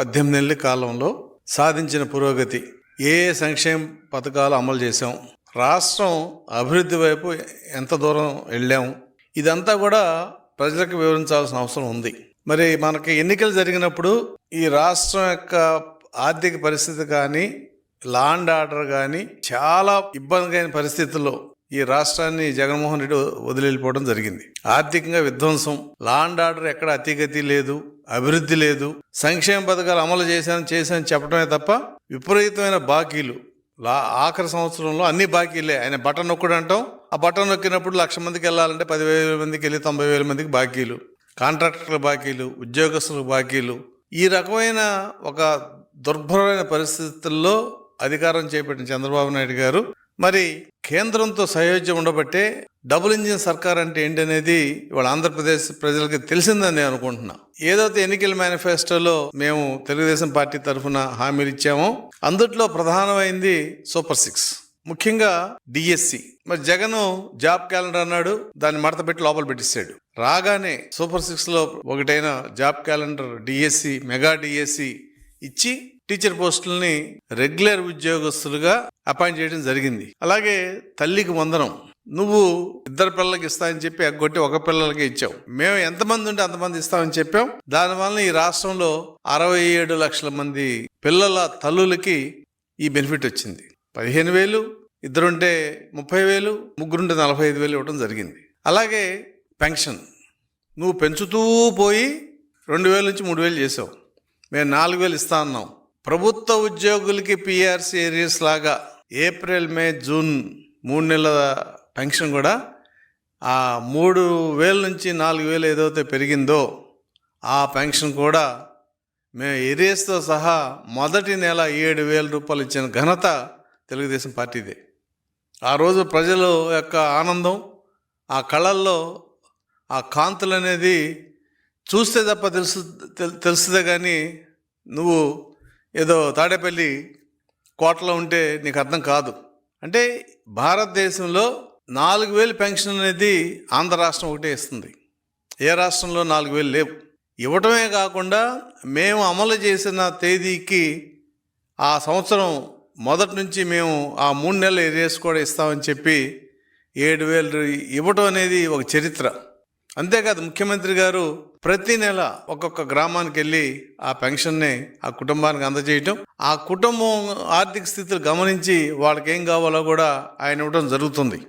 18 నెలల కాలంలో సాధించిన పురోగతి, ఏ సంక్షేమ పథకాలు అమలు చేశాం, రాష్ట్రం అభివృద్ధి వైపు ఎంత దూరం వెళ్ళాం, ఇదంతా కూడా ప్రజలకు వివరించాల్సిన అవసరం ఉంది. మరి మనకి ఎన్నికలు జరిగినప్పుడు ఈ రాష్ట్రం యొక్క ఆర్థిక పరిస్థితి కానీ, లా అండ్ ఆర్డర్ కానీ చాలా ఇబ్బందికైన పరిస్థితుల్లో ఈ రాష్ట్రాన్ని జగన్మోహన్ రెడ్డి వదిలిపోవడం జరిగింది. ఆర్థికంగా విధ్వంసం, లా అండ్ ఆర్డర్ ఎక్కడ అతిగతి లేదు, అభివృద్ధి లేదు, సంక్షేమ పథకాలు అమలు చేశాను చెప్పడమే తప్ప విపరీతమైన బాకీలు. ఆఖరి సంవత్సరంలో అన్ని బాకీలే. ఆయన బటన్ నొక్కడు అంటాం, ఆ బటన్ నొక్కినప్పుడు 1,00,000 మందికి వెళ్ళాలంటే 10,000 మందికి వెళ్ళి 90,000 మందికి బాకీలు, కాంట్రాక్టర్ల బాకీలు, ఉద్యోగస్తుల బాకీలు. ఈ రకమైన ఒక దుర్భరమైన పరిస్థితుల్లో అధికారం చేపట్టిన చంద్రబాబు నాయుడు గారు మరి కేంద్రంతో సహయోగ్యం ఉండబట్టే డబుల్ ఇంజిన్ సర్కార్ అంటే ఏంటనేది ఇవాళ ఆంధ్రప్రదేశ్ ప్రజలకి తెలిసిందని నేను అనుకుంటున్నా. ఏదైతే ఎన్నికల మేనిఫెస్టోలో మేము తెలుగుదేశం పార్టీ తరఫున హామీలు ఇచ్చామో అందుట్లో ప్రధానమైంది సూపర్ 6, ముఖ్యంగా డిఎస్సి. మరి జగన్ జాబ్ క్యాలెండర్ అన్నాడు, దాన్ని మడత పెట్టి లోపల పెట్టిస్తాడు. రాగానే సూపర్ 6 లో ఒకటైన job calendar DSC, mega DSC ఇచ్చి టీచర్ పోస్టులని రెగ్యులర్ ఉద్యోగస్తులుగా అపాయింట్ చేయడం జరిగింది. అలాగే తల్లికి వందనం, నువ్వు 2 పిల్లలకి ఇస్తామని చెప్పి ఎగ్గొట్టి 1 పిల్లలకి ఇచ్చావు. మేము ఎంతమంది ఉంటే అంతమంది ఇస్తామని చెప్పాం. దానివల్ల ఈ రాష్ట్రంలో 67 లక్షల మంది పిల్లల తల్లులకి ఈ బెనిఫిట్ వచ్చింది. 15,000, 2 ఉంటే 30,000, 3 ఉంటే 45,000 ఇవ్వడం జరిగింది. అలాగే పెన్షన్ నువ్వు పెంచుతూ పోయి 2,000 నుంచి 3,000 చేసావు. మేము 4,000 ఇస్తా అన్నాం. ప్రభుత్వ ఉద్యోగులకి పిఆర్సీ ఏరియర్స్ లాగా ఏప్రిల్, మే, జూన్ 3 నెలల పెన్షన్ కూడా ఆ 3,000 నుంచి 4,000 ఏదైతే పెరిగిందో ఆ పెన్షన్ కూడా మేము ఏరియర్స్తో సహా మొదటి నెల 7,000 రూపాయలు ఇచ్చిన ఘనత తెలుగుదేశం పార్టీదే. ఆ రోజు ప్రజల యొక్క ఆనందం, ఆ కళల్లో ఆ కాంతులు అనేది చూస్తే తప్ప తెలుస్తుందే కానీ నువ్వు ఏదో తాడేపల్లి కోటలో ఉంటే నీకు అర్థం కాదు. అంటే భారతదేశంలో 4,000 పెన్షన్ అనేది ఆంధ్ర రాష్ట్రం ఒకటే ఇస్తుంది. ఏ రాష్ట్రంలో 4,000 లేవు. ఇవ్వటమే కాకుండా మేము అమలు చేసిన తేదీకి ఆ సంవత్సరం మొదటి నుంచి మేము ఆ 3 నెలల ఏరియాస్ కూడా ఇస్తామని చెప్పి 7,000 ఇవ్వటం అనేది ఒక చరిత్ర. అంతేకాదు ముఖ్యమంత్రి గారు ప్రతి నెల ఒక్కొక్క గ్రామానికి వెళ్ళి ఆ పెన్షన్ని ఆ కుటుంబానికి అందజేయటం, ఆ కుటుంబం ఆర్థిక స్థితిని గమనించి వాళ్ళకి ఏం కావాలో కూడా ఆయన ఇవ్వడం జరుగుతుంది.